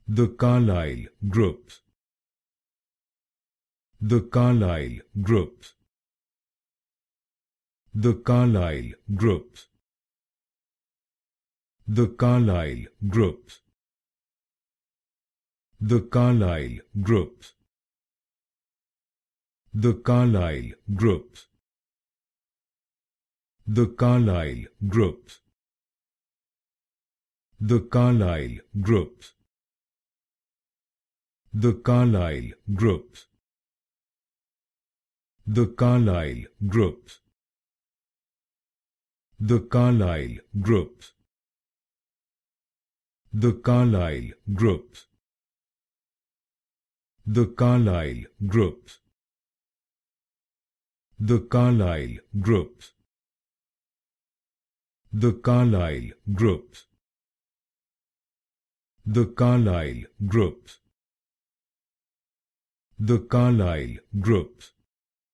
The Carlyle Group. The Carlyle Group. The Carlyle Group. The Carlyle Group. The Carlyle Group. The Carlyle Group. The Carlyle Group. The Carlyle Group. The Carlyle Group. The Carlyle Group. The Carlyle Group. The Carlyle Group. The Carlyle Group. The Carlyle Group. The Carlyle Group. The Carlyle Group. The Carlyle Group.